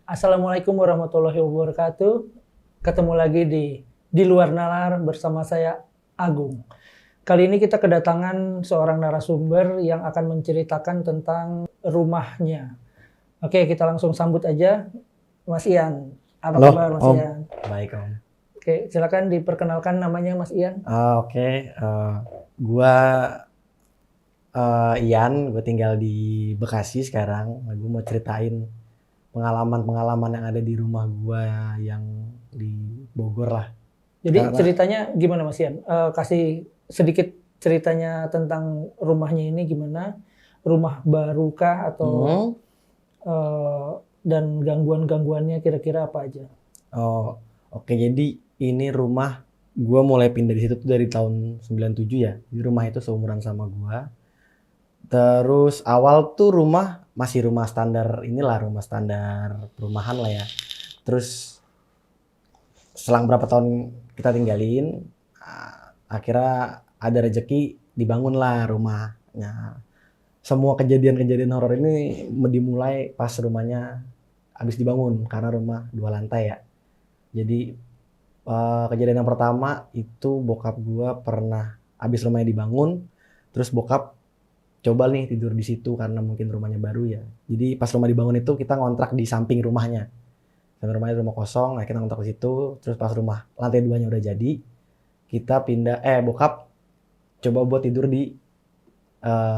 Assalamualaikum warahmatullahi wabarakatuh. Ketemu lagi di luar nalar bersama saya Agung. Kali ini kita kedatangan seorang narasumber yang akan menceritakan tentang rumahnya. Oke, kita langsung sambut aja Mas Ian. Apa Halo, kabar Mas Om. Ian? Baik, Om. Oke, silakan diperkenalkan namanya Mas Ian. Gua Ian, gue tinggal di Bekasi sekarang. Gue mau ceritain pengalaman-pengalaman yang ada di rumah gua yang di Bogor lah. Jadi Karena ceritanya gimana Mas Ian? Kasih sedikit ceritanya tentang rumahnya ini gimana? Rumah barukah atau dan gangguan-gangguannya kira-kira apa aja? oke, jadi ini rumah gua mulai pindah di situ tuh dari tahun 97 ya. Di rumah itu seumuran sama gua. Terus awal tuh rumah masih rumah standar rumah standar perumahan lah ya. Terus selang berapa tahun kita tinggalin, akhirnya ada rezeki dibangun lah rumahnya. Semua kejadian-kejadian horor ini dimulai pas rumahnya habis dibangun karena rumah 2 lantai ya. Jadi kejadian yang pertama itu bokap gua pernah habis rumahnya dibangun, terus bokap coba nih tidur di situ karena mungkin rumahnya baru ya. Jadi pas rumah dibangun itu kita ngontrak di samping rumahnya. Samping rumahnya rumah kosong, nah kita ngontrak di situ. Terus pas rumah lantai 2-nya udah jadi, kita pindah bokap coba buat tidur di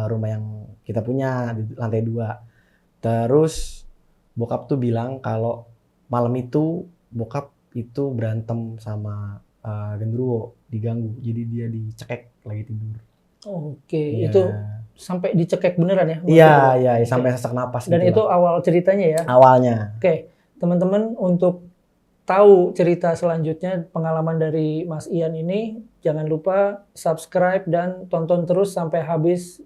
rumah yang kita punya di lantai 2. Terus bokap tuh bilang kalau malam itu bokap itu berantem sama genderuwo, diganggu. Jadi dia dicekek lagi tidur. Oke, Ya. itu sampai dicekek beneran ya? Iya, sampai sesak napas Dan gitu itu lah. awal ceritanya ya? Awalnya. Oke, teman-teman untuk tahu cerita selanjutnya pengalaman dari Mas Ian ini, jangan lupa subscribe dan tonton terus sampai habis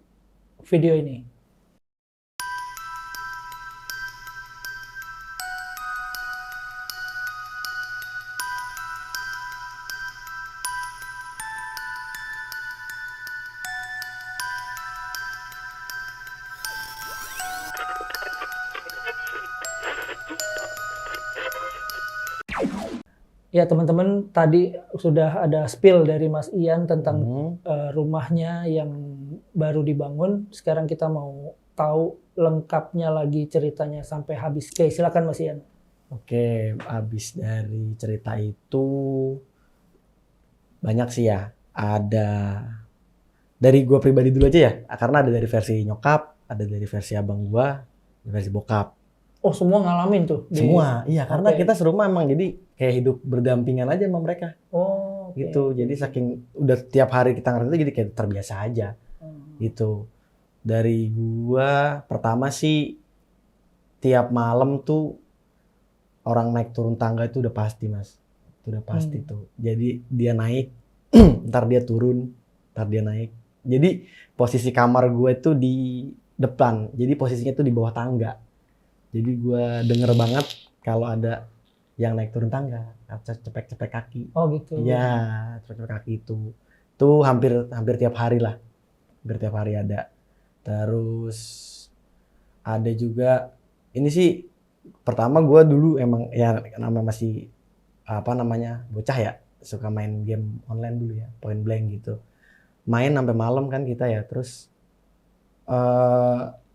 video ini. Ya teman-teman, tadi sudah ada spill dari Mas Ian tentang rumahnya yang baru dibangun. Sekarang kita mau tahu lengkapnya lagi ceritanya sampai habis. Oke, silakan Mas Ian. Oke, habis dari cerita itu banyak sih ya. Ada dari gua pribadi dulu aja ya, karena ada dari versi nyokap, ada dari versi abang gua, ada versi bokap. Oh, semua ngalamin tuh? Semua, iya, karena Oke. kita serumah emang jadi kayak hidup berdampingan aja sama mereka. Oh, oke. Gitu. Jadi saking udah tiap hari kita ngerti itu jadi kayak terbiasa aja. Gitu. Dari gua pertama sih tiap malam tuh orang naik turun tangga itu udah pasti, Mas. Itu udah pasti tuh. Jadi dia naik, ntar dia turun, ntar dia naik. Jadi posisi kamar gue itu di depan. Jadi posisinya tuh di bawah tangga. Jadi gue denger banget kalau ada yang naik turun tangga, cepek-cepek kaki. Oh gitu. Iya, cepek-cepek kaki itu. Itu hampir tiap hari lah. Hampir tiap hari ada. Terus ada juga ini sih pertama gue dulu emang ya namanya masih bocah ya, suka main game online dulu ya, Point Blank gitu. Main sampai malam kan kita ya, terus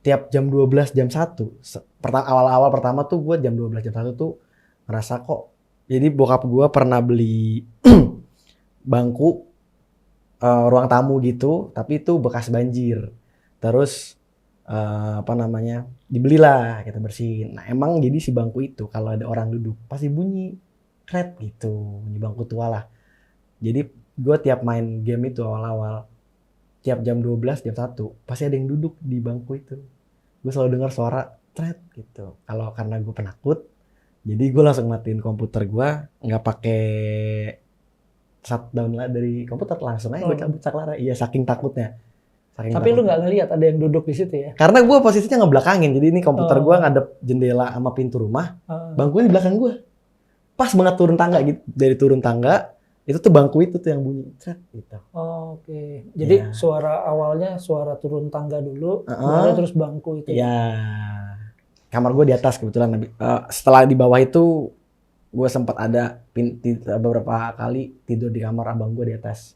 tiap jam 12 jam 1 awal-awal pertama tuh gue jam 12 jam 1 tuh ngerasa kok, jadi bokap gue pernah beli bangku ruang tamu gitu, tapi itu bekas banjir. Terus dibelilah, kita bersihin. Nah emang jadi si bangku itu kalau ada orang duduk pasti bunyi kret gitu, bunyi bangku tua lah. Jadi gue tiap main game itu awal-awal, tiap jam 12 jam 1 pasti ada yang duduk di bangku itu. Gue selalu dengar suara kret gitu. Kalau karena gue penakut, jadi gue langsung matiin komputer gue, nggak pakai shutdown lah dari komputer, langsung aja gue cabut saklar. Iya, saking takutnya. Tapi lu nggak ngelihat ada yang duduk di situ ya? Karena gue posisinya ngebelakangin, jadi ini komputer gue ngadep jendela sama pintu rumah, bangkunya di belakang gue. Pas banget turun tangga gitu, dari turun tangga itu tuh bangku itu tuh yang bunyi gitu. Oke. Jadi suara awalnya suara turun tangga dulu, baru terus bangku itu. Iya. kamar gue di atas kebetulan. Setelah di bawah itu gue sempat ada beberapa kali tidur di kamar abang gue di atas.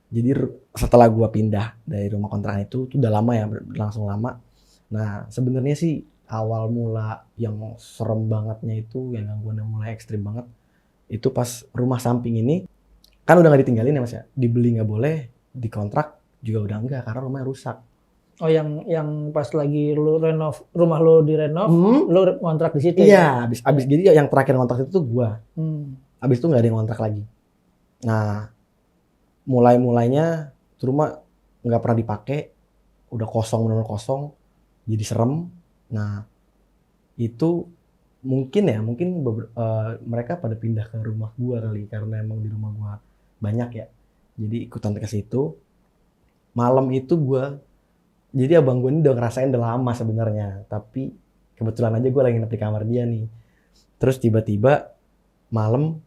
Jadi setelah gue pindah dari rumah kontrakan itu udah lama ya, langsung lama. Nah sebenarnya sih awal mula yang serem bangetnya itu, yang gangguannya mulai ekstrim banget, itu pas rumah samping ini kan udah nggak ditinggalin ya mas ya, dibeli nggak boleh, dikontrak juga udah enggak karena rumahnya rusak. Oh yang pas lagi lu rumah lu direnov, lu ngontrak di situ Iya, abis jadi yang terakhir ngontrak itu tuh gua. Abis itu nggak ada yang ngontrak lagi. Nah, mulainya tuh rumah nggak pernah dipakai, udah kosong, benar-benar kosong, jadi serem. Nah, itu mungkin mereka pada pindah ke rumah gua kali, karena emang di rumah gua banyak ya. Jadi ikutan ke situ. Malam itu jadi abang gue ini udah ngerasain udah lama sebenarnya, tapi kebetulan aja gue lagi nginep di kamar dia nih. Terus tiba-tiba malam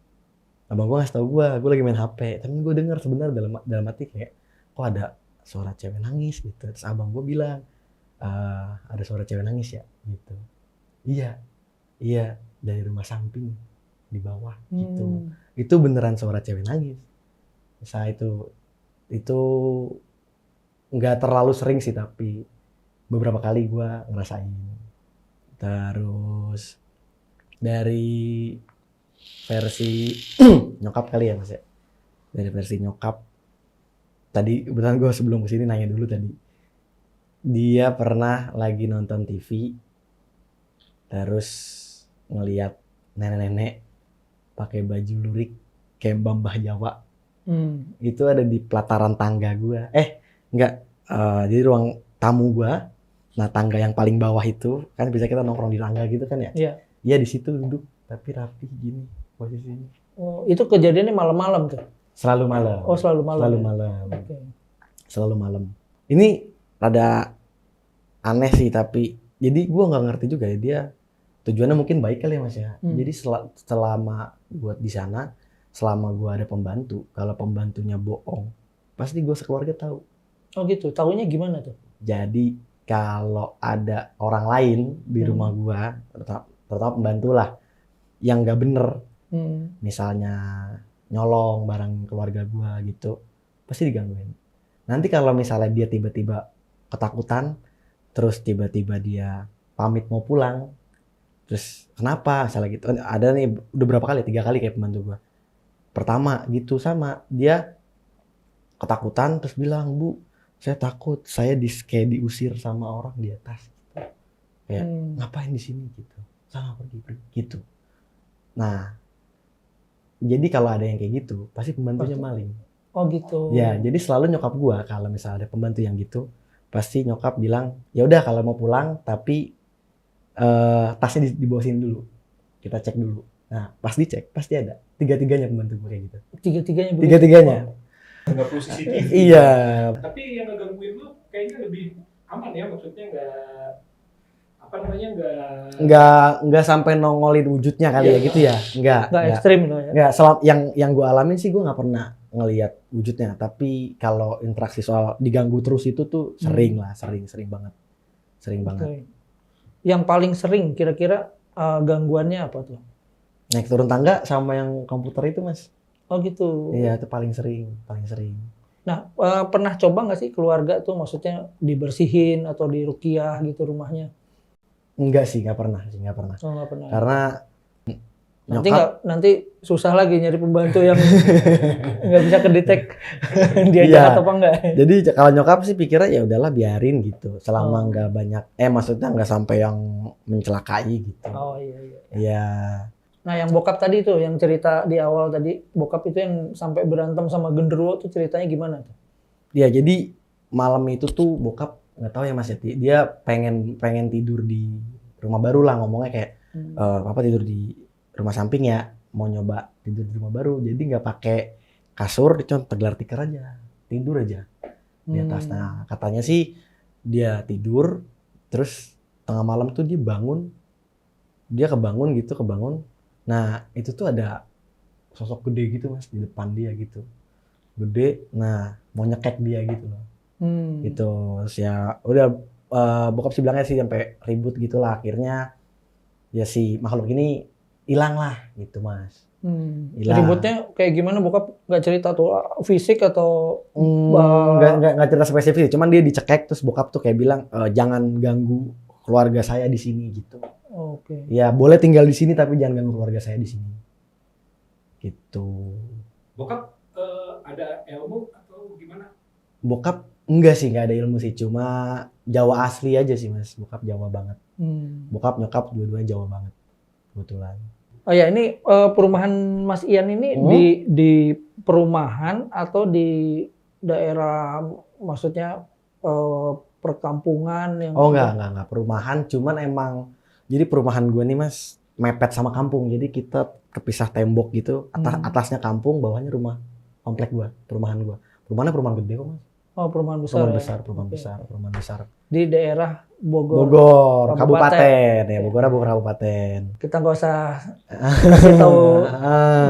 abang gue ngasih tau gue lagi main HP, tapi gue dengar sebenarnya dalam hati kayak kok ada suara cewek nangis gitu. Terus abang gue bilang ada suara cewek nangis ya gitu. Iya dari rumah samping di bawah gitu. Itu beneran suara cewek nangis. Saya itu nggak terlalu sering sih, tapi beberapa kali gue ngerasain. Terus dari versi nyokap kali ya mas ya, dari versi nyokap tadi kebetulan gue sebelum kesini nanya dulu tadi, dia pernah lagi nonton TV terus ngelihat nenek-nenek pakai baju lurik kayak Mbah Jawa. Itu ada di pelataran tangga gue. Enggak, jadi ruang tamu gua. Nah tangga yang paling bawah itu kan bisa kita nongkrong di tangga gitu kan ya? Iya. Iya di situ duduk, tapi rapi gini posisinya. Oh itu kejadiannya malam-malam tuh? Selalu malam. Oh selalu malam. Selalu malam. Okay. Selalu malam. Ini rada aneh sih, tapi jadi gua nggak ngerti juga ya, dia tujuannya mungkin baik kali ya mas ya. Jadi selama gua di sana, selama gua ada pembantu, kalau pembantunya bohong, pasti gua sekeluarga tahu. Oh gitu, tahunya gimana tuh? Jadi kalau ada orang lain di rumah gua, terutama pembantu lah, yang nggak bener, misalnya nyolong barang keluarga gua gitu, pasti digangguin. Nanti kalau misalnya dia tiba-tiba ketakutan, terus tiba-tiba dia pamit mau pulang, terus kenapa? Misalnya gitu, ada nih udah berapa kali, 3 kali kayak pembantu gua. Pertama gitu sama dia ketakutan terus bilang, Bu, saya takut, saya kayak diusir sama orang di atas gitu. Kayak ngapain di sini gitu, sana pergi gitu. Nah jadi kalau ada yang kayak gitu pasti pembantunya maling. Oh gitu. Ya jadi selalu nyokap gua kalau misalnya ada pembantu yang gitu, pasti nyokap bilang ya udah kalau mau pulang tapi tasnya dibawa sini dulu, kita cek dulu. Nah pas dicek pasti ada, tiga-tiganya pembantu gua kayak gitu. Tiga-tiganya. Nggak perlu CCTV. Iya. Tapi yang ngegangguin lu kayaknya lebih aman ya, maksudnya nggak sampai nongolin wujudnya kali ya gitu ya. Nggak ekstrim loh ya. Nggak, yang gue alamin sih gue nggak pernah ngelihat wujudnya, tapi kalau interaksi soal diganggu terus itu tuh sering banget. Okay. Yang paling sering kira-kira gangguannya apa tuh? Naik turun tangga sama yang komputer itu mas. Oh gitu. Iya itu paling sering. Nah pernah coba nggak sih keluarga tuh, maksudnya dibersihin atau diruqyah gitu rumahnya? Enggak sih, nggak pernah. Oh nggak pernah. Karena nanti susah lagi nyari pembantu yang nggak bisa kedetek dia jahat apa enggak. Jadi kalau nyokap sih pikirnya ya udahlah biarin gitu, selama nggak banyak, maksudnya nggak sampai yang mencelakai gitu. Oh iya. Iya. Nah yang bokap tadi tuh, yang cerita di awal tadi, bokap itu yang sampai berantem sama genderuwo tuh ceritanya gimana tuh? Ya jadi malam itu tuh bokap nggak tahu ya mas, dia pengen tidur di rumah baru lah, ngomongnya kayak papa tidur di rumah samping ya, mau nyoba tidur di rumah baru, jadi nggak pakai kasur, dia tegelar tikar aja, tidur aja di atas. Nah katanya sih dia tidur, terus tengah malam tuh dia kebangun. Nah itu tuh ada sosok gede gitu mas di depan dia gitu, gede. Nah mau nyekek dia gitu loh. Gitu. Terus ya udah bokap sih bilangnya sih sampai ribut gitulah, akhirnya ya si makhluk ini hilang lah gitu Mas. Hilang. Ributnya kayak gimana, bokap nggak cerita tuh fisik atau Nggak cerita spesifik, cuman dia dicekek terus bokap tuh kayak bilang jangan ganggu keluarga saya di sini gitu. Oke. Ya boleh tinggal di sini tapi jangan ganggu keluarga saya di sini. Gitu. Bokap ada ilmu atau gimana? Bokap enggak sih, nggak ada ilmu sih, cuma Jawa asli aja sih Mas. Bokap Jawa banget. Bokap nyokap dua-duanya Jawa banget kebetulan. Oh ya, ini perumahan Mas Ian ini di perumahan atau di daerah, maksudnya perkampungan yang... Oh enggak perumahan, cuman emang jadi perumahan gue nih Mas mepet sama kampung, jadi kita kepisah tembok gitu, atasnya kampung, bawahnya rumah komplek gue, perumahan gue. Perumahan gede kok Mas. Oh, perumahan besar. Perumahan besar. Di daerah Bogor. Kabupaten. Ya, Bogor Kabupaten. Kita nggak usah kasih tahu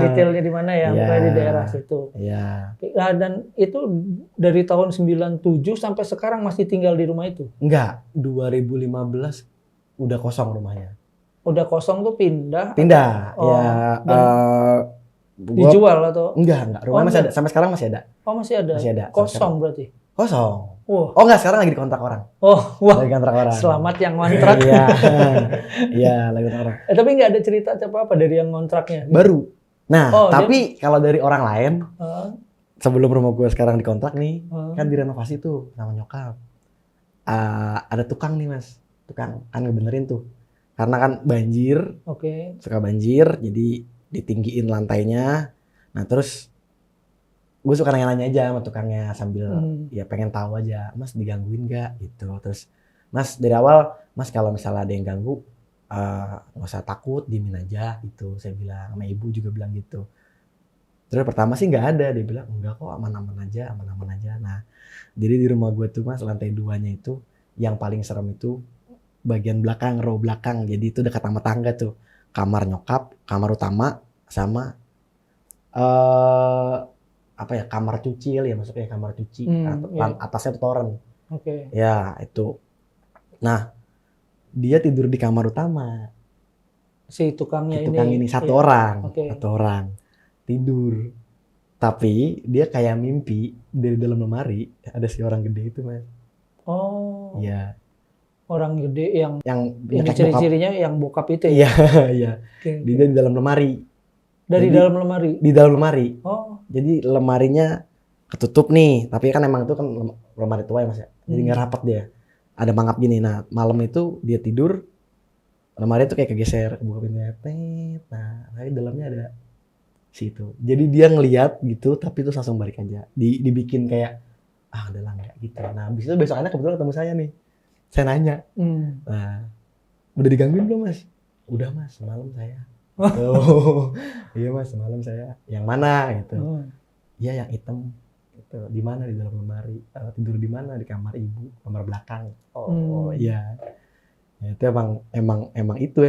detailnya di mana ya, pokoknya di daerah situ. Iya. Nah, dan itu dari tahun 97 sampai sekarang masih tinggal di rumah itu? Enggak, 2015 udah kosong rumahnya. Udah kosong tuh pindah? Pindah, Oh, ya. Dijual atau? Enggak. Rumahnya masih ada, sampai sekarang masih ada. Oh, masih ada? Masih ada. Kosong berarti? Kosong. Wah. Oh enggak, sekarang lagi dikontrak orang. Oh, wah. Lagi kontrak orang. Selamat yang ngontrak. Iya. Iya, lagi kontrak orang. Tapi nggak ada cerita apa-apa dari yang ngontraknya? Baru. Nah, Oh, tapi kalau dari orang lain, Uh, sebelum rumah gue sekarang dikontrak nih, kan direnovasi tuh sama nyokap. Ada tukang nih Mas, tukang kan ngebenerin tuh. Karena kan banjir, Oke. suka banjir, jadi ditinggiin lantainya. Nah terus gue suka nanya-nanya aja sama tukangnya sambil ya pengen tahu aja, Mas digangguin nggak gitu. Terus Mas dari awal, Mas kalau misalnya ada yang ganggu, nggak usah takut, diemin aja gitu. Saya bilang, sama ibu juga bilang gitu. Terus pertama sih nggak ada, dia bilang enggak kok, aman-aman aja. Nah, jadi di rumah gue tuh Mas, lantai 2-nya itu yang paling serem itu bagian belakang, row belakang. Jadi itu dekat sama tangga tuh. Kamar nyokap, kamar utama, sama kamar cuci ya, maksudnya kamar cuci. Atasnya tuh toren. Oke. Ya, itu. Nah, dia tidur di kamar utama. Si tukangnya Tukang ini satu orang. Tidur. Tapi dia kayak mimpi dari dalam lemari ada si orang gede itu Mas. Oh. Iya. Orang gede yang nyekek ciri-cirinya yang bokap itu ya? Iya. Okay. Dia di dalam lemari. Dalam lemari? Di dalam lemari. Oh. Jadi lemarinya ketutup nih, tapi kan emang itu kan lemari tua ya Mas ya. Jadi nggak rapat dia. Ada mangap gini. Nah, malam itu dia tidur, lemari itu kayak kegeser, buka pintunya. Nah, tapi dalamnya ada situ. Jadi dia ngelihat gitu, tapi itu langsung balik aja. Dibikin kayak udahlah enggak gitu. Nah, habis itu besokannya kebetulan ketemu saya nih. Saya nanya. Nah, udah digangguin belum Mas? Udah Mas, semalam saya. Oh, iya Mas, semalam saya. Yang mana gitu? Iya, yang hitam. Gitu. Di mana? Di dalam lemari. Tidur di mana? Di kamar ibu, kamar belakang. Oh, iya. Ya, itu emang itu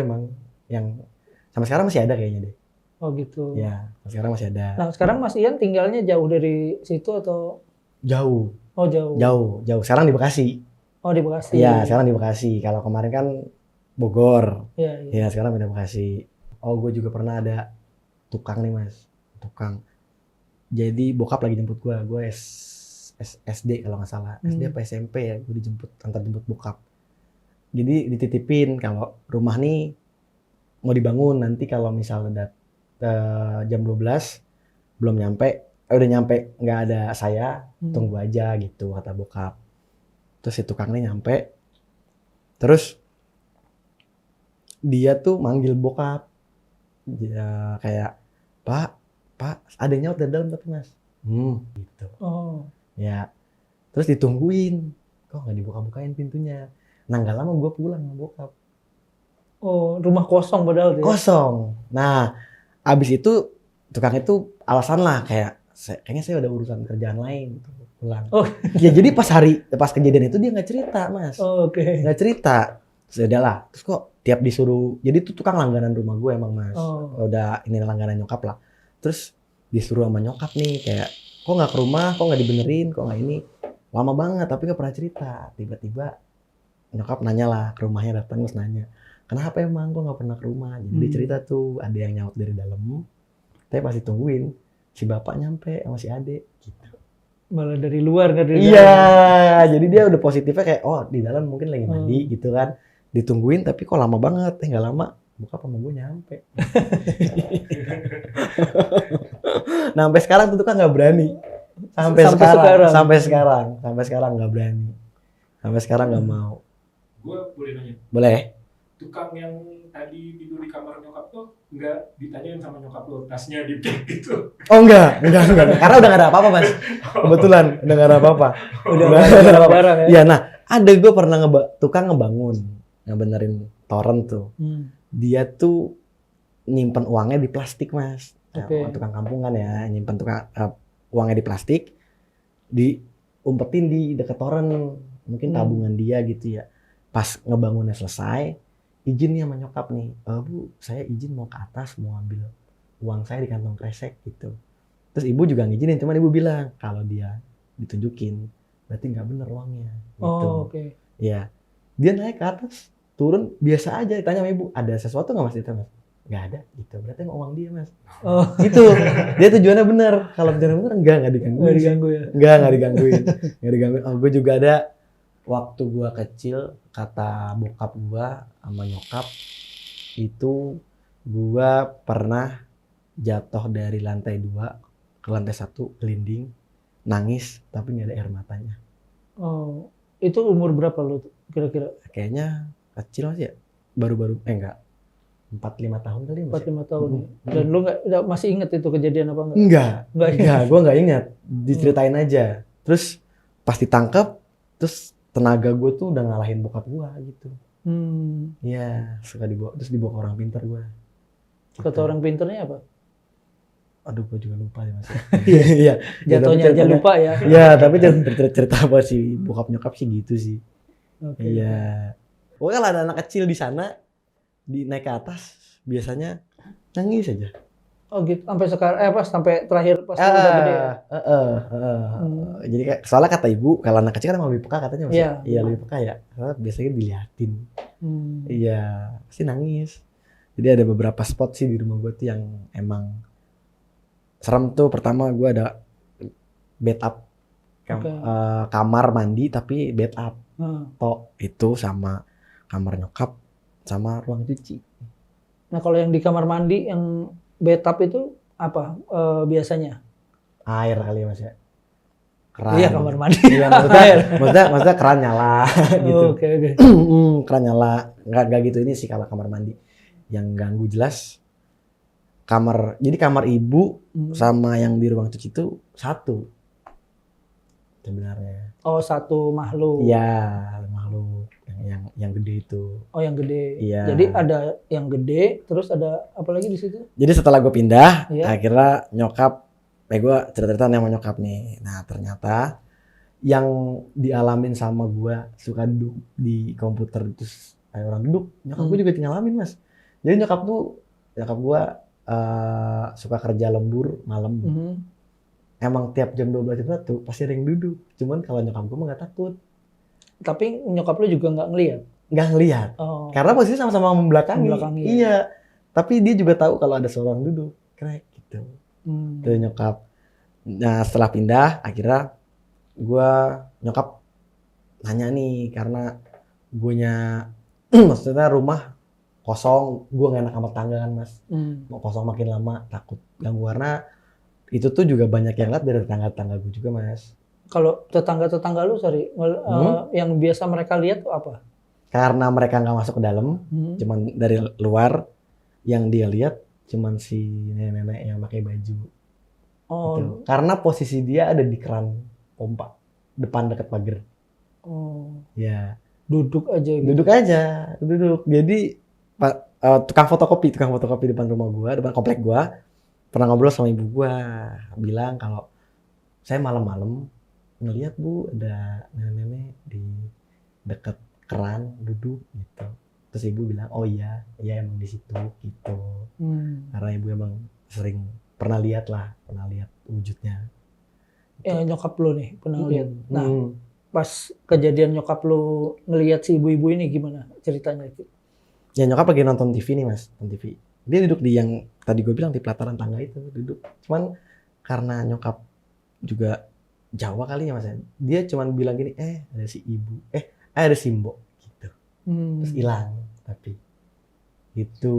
yang sampai sekarang masih ada kayaknya deh. Oh gitu. Ya, sekarang masih ada. Nah, sekarang Mas Ian tinggalnya jauh dari situ atau? Jauh. Oh, jauh. Jauh. Sekarang di Bekasi. Oh, di Bekasi. Iya, sekarang di Bekasi. Kalau kemarin kan Bogor. Iya. Iya, sekarang di Bekasi. Oh, gue juga pernah ada tukang nih Mas. Tukang. Jadi bokap lagi jemput gue. Gue SD kalau nggak salah. SD apa SMP ya. Gue antar jemput bokap. Jadi dititipin kalau rumah nih mau dibangun. Nanti kalau misalnya jam 12 belum nyampe. Udah nyampe nggak ada saya. Tunggu aja gitu kata bokap. Terus si tukangnya nyampe. Terus dia tuh manggil bokap. Ya, kayak Pak, ada nyaut dari dalam tapi Mas. Gitu. Oh. Ya. Terus ditungguin. Kok nggak dibuka-bukain pintunya? Nah, nggak lama gue pulang sama bokap. Oh, rumah kosong padahal. Kosong. Nah, abis itu tukang itu alasan lah kayak kayaknya saya udah urusan kerjaan lain gitu. Pulang. Oh. Ya jadi pas kejadian itu dia nggak cerita Mas. Oh, oke. Nggak cerita. Sudah lah. Terus kok tiap disuruh, jadi tuh tukang langganan rumah gue emang Mas. Udah ini langganan nyokap lah. Terus disuruh sama nyokap nih kayak kok nggak ke rumah, kok nggak dibenerin, kok nggak ini. Lama banget tapi nggak pernah cerita. Tiba-tiba nyokap nanya lah ke rumahnya, datang terus nanya, kenapa emang kok nggak pernah ke rumah? Jadi dia cerita tuh ada yang nyaut dari dalam, tapi pasti tungguin si bapak nyampe sama si ade gitu. Malah dari luar nggak dari Iya, dalam. jadi dia udah positifnya kayak oh di dalam mungkin lagi mandi gitu kan, ditungguin tapi kok lama banget, nggak lama buka sama gue nyampe. Nah sampai sekarang tuh kan nggak berani, sampai sekarang nggak berani, sampai sekarang nggak mau. Gue boleh nanya, Boleh? tukang yang tadi tidur di kamar nyokap tuh nggak ditanyain sama nyokap lo tasnya dicek gitu? Oh enggak, karena udah nggak ada apa-apa mas, kebetulan udah nggak ada apa-apa. Udah nggak ada barang ya. Iya, nah ada gue pernah tukang ngebangun, ngebenerin toren tuh. Dia tuh nyimpen uangnya di plastik mas. Oke. Tukang kampungan ya, nyimpen uangnya di plastik, diumpetin di deket toren, mungkin tabungan dia gitu ya. Pas ngebangunnya selesai, izin nih sama nyokap nih, bu saya izin mau ke atas mau ambil uang saya di kantong kresek gitu. Terus ibu juga ngizinin, cuman ibu bilang kalau dia ditunjukin berarti nggak bener uangnya gitu. Oh, oke. Ya, dia naik ke atas, turun biasa aja, ditanya sama ibu, ada sesuatu nggak mas? Itu mas, nggak ada gitu, berarti emang uang dia mas. Oh, Gitu, dia tujuannya bener. Kalau tujuannya bener nggak digangguin. nggak diganggu ya. Nggak digangguin. Oh, gue juga ada waktu gue kecil, kata bokap gue sama nyokap itu gue pernah jatuh dari lantai 2 ke lantai 1 gelinding, nangis tapi nggak ada air matanya. Oh, itu umur berapa lo kira-kira? Kayaknya kecil masih ya, baru-baru enggak 4-5 tahun kali mas. 4-5 tahun ya. Dan lo masih inget itu kejadian apa enggak? Enggak, gue nggak ingat, diceritain aja. Terus pas ditangkap, terus tenaga gue tuh udah ngalahin bokap gue gitu. Iya, suka dibawa, terus dibawa ke orang pintar gue. Kata orang pinternya apa? Aduh, gue juga lupa ya mas. Iya, Jatuhnya aja lupa ya. Iya, tapi cerita apa sih bokap nyokap sih gitu sih. Oke. Iya. Pokoknya kalau ada anak kecil di sana, naik ke atas, biasanya nangis aja. Oh gitu, sampai sekarang, sampai terakhir pas udah gede ya? Jadi soalnya kata ibu, kalau anak kecil kan emang lebih peka katanya mas. Iya. Iya lebih peka ya, karena biasanya diliatin. Iya, pasti nangis. Jadi ada beberapa spot sih di rumah gue tuh yang emang serem tuh. Pertama gue ada bed up, kamar mandi tapi bed up. Tok itu sama kamar nyokap sama ruang cuci. Nah kalau yang di kamar mandi yang bathtub itu apa biasanya? Air kali ya mas ya. Keran. Iya kamar mandi. Iya, maksudnya keran nyala gitu. Oke. Keran nyala, nggak gitu ini sih kalau kamar mandi. Yang ganggu jelas jadi kamar ibu sama yang di ruang cuci itu satu sebenarnya. Oh satu makhluk. Iya makhluk yang gede itu. Oh yang gede. Iya. Jadi ada yang gede, terus ada apa lagi di situ? Jadi setelah gue pindah, Iya. akhirnya nyokap, gue cerita-cerita sama nyokap nih. Nah ternyata yang dialamin sama gue suka duduk di komputer terus kayak orang duduk, nyokap gue juga ngalamin mas. Jadi nyokap gue suka kerja lembur malam. Emang tiap jam 12 itu tuh pasti ada yang duduk. Cuman kalau nyokap gue mah nggak takut. Tapi nyokap lu juga nggak ngelihat? Nggak ngelihat. Oh. Karena posisinya sama-sama membelakangi. Membelakangi. Iya. Tapi dia juga tahu kalau ada seorang duduk. Keren gitu. Tuh nyokap. Nah setelah pindah akhirnya nyokap nanya nih karena maksudnya rumah kosong, gue nggak enak sama tangga kan mas. Mau kosong makin lama takut ganggu karena itu tuh juga banyak yang lihat dari tetangga-tetangga gue juga mas. Kalau tetangga-tetangga lu yang biasa mereka lihat tuh apa? Karena mereka nggak masuk ke dalam, cuman dari luar yang dia lihat cuman si nenek-nenek yang pakai baju. Oh. Gitu. Karena posisi dia ada di keran pompa depan dekat pagar. Oh. Ya. Duduk aja. Gitu. Duduk. Jadi tukang fotokopi depan rumah gua, depan komplek gua, pernah ngobrol sama ibu gua, bilang kalau saya malam-malam ngelihat bu ada nenek-nenek di dekat keran duduk gitu. Terus ibu bilang oh iya emang di situ gitu. Karena ibu emang sering pernah lihat wujudnya. Ya nyokap lo nih pernah lihat. Nah pas kejadian nyokap lu ngelihat si ibu-ibu ini gimana ceritanya? Ya nyokap lagi nonton TV nih mas, nonton TV. Dia duduk di yang tadi gue bilang di pelataran tangga itu duduk. Cuman karena nyokap juga Jawa kali ya mas ya. Dia cuman bilang gini, ada si ibu, ada si mbok gitu. Terus hilang tapi itu.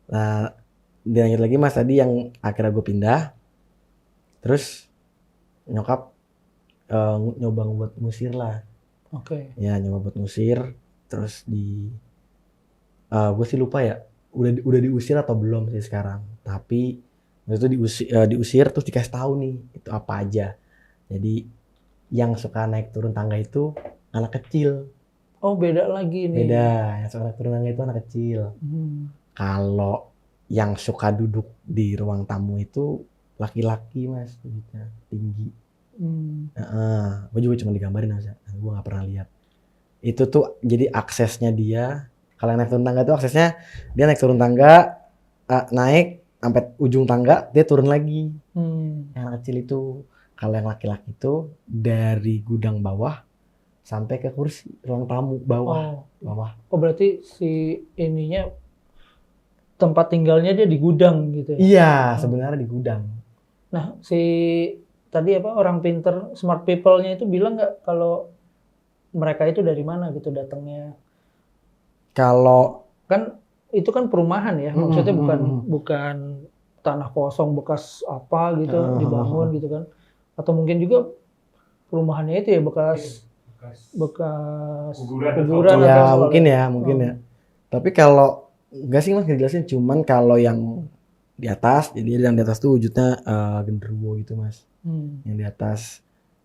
Nah, dilanjut lagi mas tadi yang akhirnya gue pindah. Terus nyokap nyoba buat ngusir lah. Oke. Ya nyoba buat ngusir. Terus gue sih lupa ya. Udah diusir atau belum sih sekarang. Tapi waktu itu diusir terus dikasih tahu nih itu apa aja. Jadi yang suka naik turun tangga itu anak kecil. Oh beda lagi nih. Beda, yang suka naik turun tangga itu anak kecil. Kalau yang suka duduk di ruang tamu itu laki-laki mas, tinggi. Gue juga cuma digambarin aja, gue nggak pernah lihat. Itu tuh jadi aksesnya dia. Kalau naik turun tangga tuh aksesnya dia naik turun tangga, naik sampai ujung tangga dia turun lagi. Yang anak kecil itu. Kalau yang laki-laki itu dari gudang bawah sampai ke kursi ruang tamu bawah. Oh berarti si ininya tempat tinggalnya dia di gudang gitu ya? Iya, sebenarnya di gudang. Nah, si tadi apa orang pinter smart people-nya itu bilang nggak kalau mereka itu dari mana gitu datangnya? Kalau Kan itu kan perumahan ya, maksudnya bukan tanah kosong bekas apa gitu dibangun gitu kan? Atau mungkin juga perumahannya itu ya bekas kuburan ya atau mungkin ya. Tapi kalau enggak sih mas ngejelasin, cuman kalau yang di atas, jadi yang di atas tuh wujudnya genderuwo gitu mas. Yang di atas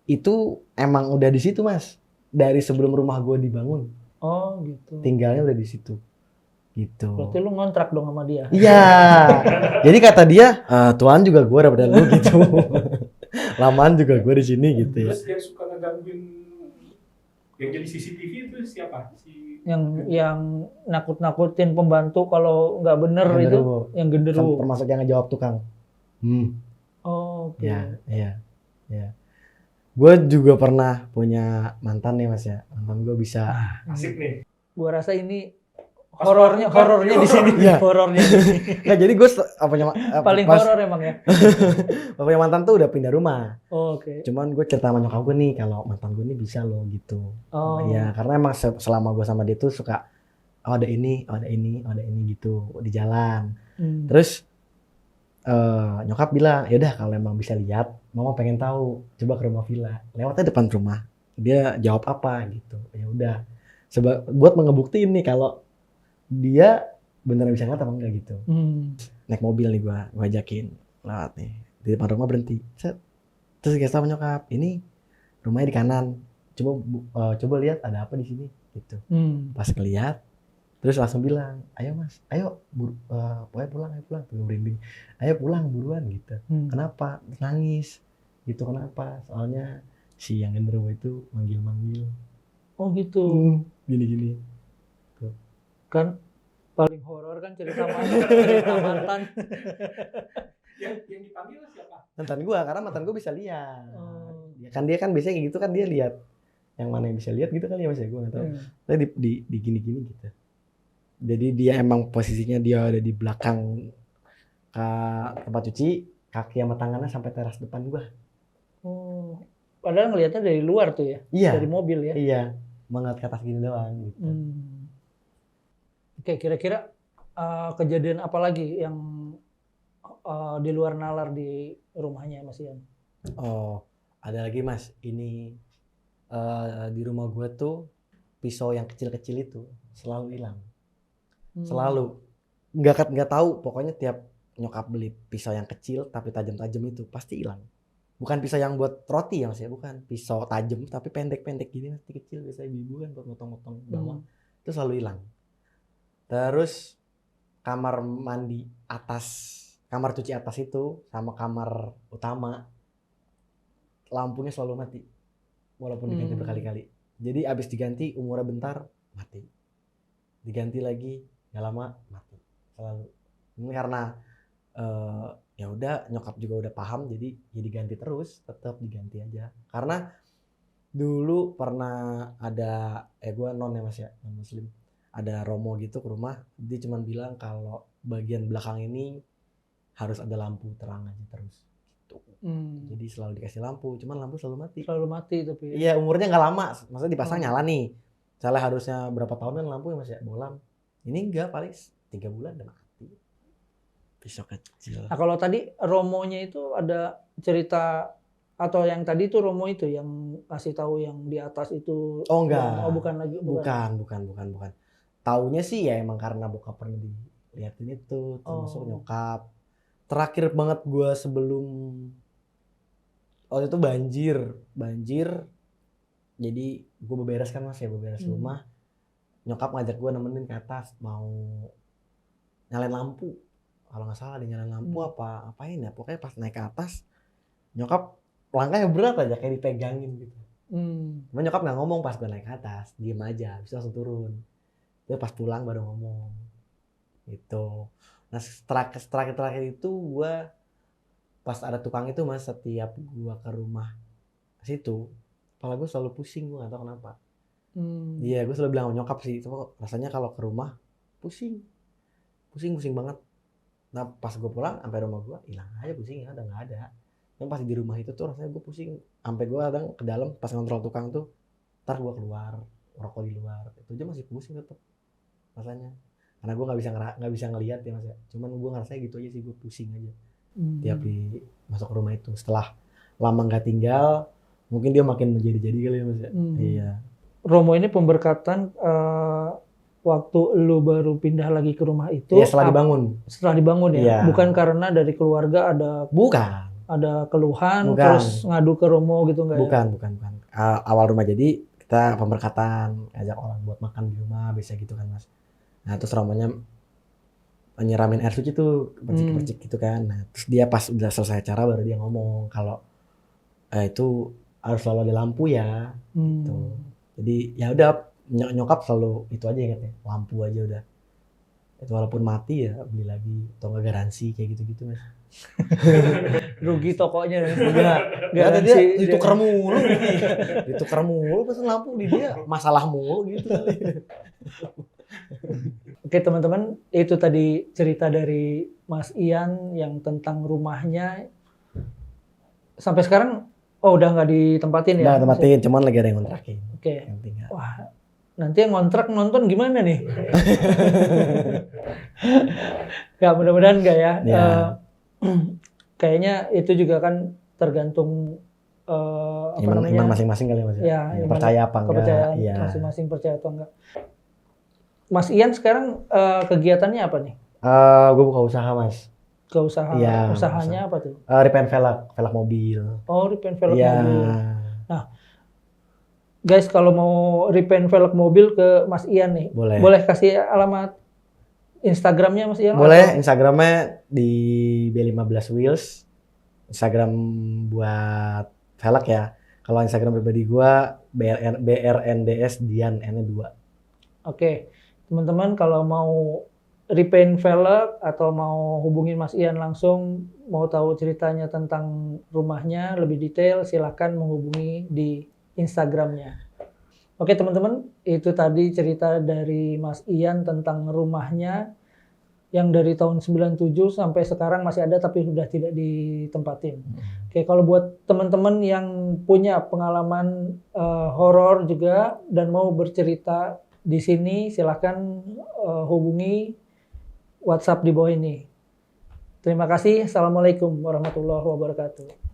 itu emang udah di situ mas, dari sebelum rumah gue dibangun. Oh gitu. Tinggalnya udah di situ. Gitu. Berarti lu ngontrak dong sama dia? Iya. Jadi kata dia, Tuhan juga gue daripada lu gitu. Lamaan juga gue di sini gitu ya. Terus yang suka ngegangguin yang jadi CCTV itu siapa? Yang nakut-nakutin pembantu kalau nggak bener itu yang genderuwo. Termasuk yang ngejawab tukang. Oh, oke. Iya. Gue juga pernah punya mantan nih mas ya. Mantan gue bisa. Asik nih. Gue rasa ini horornya di sini. Horornya. Nah jadi gue paling horor emang ya. Punya mantan tuh udah pindah rumah. Oh, oke. Cuman gue cerita sama nyokap gue nih kalau mantan gue nih bisa loh gitu. Oh. Ya karena emang selama gue sama dia tuh suka ada ini gitu di jalan. Terus nyokap bilang yaudah kalau emang bisa lihat, mama pengen tahu, coba ke rumah villa. Lewatnya depan rumah. Dia jawab apa gitu. Ya udah. Buat mengebuktiin nih kalau dia beneran bisa ngeliat apa enggak gitu. Naik mobil nih gue ajakin lewat nih di depan rumah berhenti. Terus kasih sama nyokap, ini rumahnya di kanan. Coba lihat ada apa di sini gitu. Pas ngeliat, terus langsung bilang, ayo mas, pokoknya pulang, merinding. Ayo pulang buruan gitu. Kenapa? Nangis gitu, kenapa? Soalnya si yang genderuwo itu manggil. Oh gitu. Gini. Kan paling horor kan cerita mantan. Yang dipanggil siapa? Mantan gua, karena mantan gua bisa lihat. Dia kan biasanya kayak gitu kan, dia lihat yang mana yang bisa lihat gitu kan ya mas ya, gua nggak tahu. Tapi di gini gitu. Jadi dia emang posisinya dia ada di belakang tempat cuci, kaki sama tangannya sampai teras depan gua. Oh, padahal ngelihatnya dari luar tuh ya? Iya. Dari mobil ya? Iya, mengeliat ke atas gini doang gitu. Oke, kira-kira kejadian apa lagi yang di luar nalar di rumahnya Mas Ian? Oh, ada lagi mas. Ini di rumah gue tuh pisau yang kecil-kecil itu selalu hilang. Selalu. Nggak tahu. Pokoknya tiap nyokap beli pisau yang kecil tapi tajam-tajam itu pasti hilang. Bukan pisau yang buat roti ya mas ya, bukan. Pisau tajam tapi pendek-pendek gini, masih kecil biasanya ibu kan buat motong-motong bawang. Itu selalu hilang. Terus kamar mandi atas, kamar cuci atas itu sama kamar utama lampunya selalu mati walaupun diganti berkali-kali. Jadi abis diganti umurnya bentar mati, diganti lagi nggak lama mati selalu. Ini karena ya udah nyokap juga udah paham, jadi ya diganti terus, tetap diganti aja. Karena Dulu pernah ada, gue non ya mas ya, non muslim. Ada romo gitu ke rumah, dia cuma bilang kalau bagian belakang ini harus ada lampu terang aja terus. Gitu. Jadi selalu dikasih lampu, cuman lampu selalu mati. Selalu mati tapi. Iya, umurnya nggak lama, maksudnya dipasang nyala nih. Misalnya harusnya berapa tahun kan lampu ya mas ya, bolam. Ini enggak, paling 3 bulan udah mati. Pisau kecil. Nah kalau tadi romonya itu ada cerita atau yang tadi itu romo itu yang kasih tahu yang di atas itu? Oh enggak. Oh bukan lagi. Bukan. Taunya sih ya emang karena bokap pernah diliatin itu, termasuk nyokap. Terakhir banget gue sebelum waktu itu banjir. Jadi gue beberes kan mas ya, beberes rumah. Nyokap ngajak gue nemenin ke atas, mau nyalain lampu. Kalau nggak salah dia nyalain lampu apain ya, pokoknya pas naik ke atas nyokap langkahnya berat aja kayak dipegangin gitu. Cuma nyokap nggak ngomong pas gue naik ke atas, diem aja, bisa langsung turun. Dia pas pulang baru ngomong gitu. Nah terakhir itu gue pas ada tukang itu mas, setiap gue ke rumah situ kepala gue selalu pusing, gue nggak tahu kenapa. Iya gue selalu bilang sama nyokap sih, cuma rasanya kalau ke rumah pusing banget. Nah pas gue pulang sampai rumah gue hilang aja pusingnya, udah nggak ada. Yang pas di rumah itu tuh rasanya gue pusing, sampai gue kadang ke dalam pas ngontrol tukang tuh, ntar gue keluar rokok di luar, itu aja masih pusing tetap rasanya, karena gue nggak bisa ngelihat ya mas ya, cuman gue ngerasa gitu aja sih, gue pusing aja tiap masuk ke rumah itu. Setelah lama nggak tinggal, mungkin dia makin menjadi-jadi kali ya mas ya. Iya. Romo ini pemberkatan waktu lu baru pindah lagi ke rumah itu. Iya setelah dibangun. Setelah dibangun ya. Iya. Bukan karena dari keluarga ada keluhan terus ngadu ke Romo gitu nggak? Bukan. Awal rumah jadi kita pemberkatan, ajak orang buat makan di rumah, biasa gitu kan mas. Nah terus Romonya nyiramin air suci tuh, percik gitu kan. Nah terus dia pas udah selesai acara baru dia ngomong kalau itu harus selalu ada lampu ya. Gitu. Jadi ya udah nyokap selalu itu aja ingatnya, lampu aja udah. Itu walaupun mati ya beli lagi, atau nggak garansi kayak gitu-gitu mas. Rugi tokonya ya. Garansi ditukar mulu pesan lampu di dia, masalah mulu gitu. Oke teman-teman, itu tadi cerita dari Mas Ian yang tentang rumahnya. Sampai sekarang udah nggak ditempatin ya? Udah tempatin, cuman lagi ada yang ngontrakin. Oke. Wah, nanti yang ngontrak nonton gimana nih? Gak, mudah-mudahan nggak ya. Kayaknya itu juga kan tergantung iman masing-masing kali mas ya. Percaya apa enggak? Kepercayaan masing-masing percaya atau enggak. Mas Ian sekarang kegiatannya apa nih? Gue buka usaha mas. Usahanya apa tuh? Repaint velg mobil. Oh, repaint velg mobil. Nah, guys kalau mau repaint velg mobil ke Mas Ian nih, boleh kasih alamat Instagramnya Mas Ian? Boleh, Instagramnya di B15 Wheels. Instagram buat velg ya. Kalau Instagram pribadi gua BRNDS Dian N-nya 2. Oke. Teman-teman kalau mau repaint velg atau mau hubungin Mas Ian langsung, mau tahu ceritanya tentang rumahnya lebih detail, silakan menghubungi di Instagramnya. Oke teman-teman, itu tadi cerita dari Mas Ian tentang rumahnya yang dari tahun 97 sampai sekarang masih ada tapi sudah tidak ditempatin. Oke, kalau buat teman-teman yang punya pengalaman horor juga dan mau bercerita di sini, silakan hubungi WhatsApp di bawah ini. Terima kasih. Assalamualaikum warahmatullahi wabarakatuh.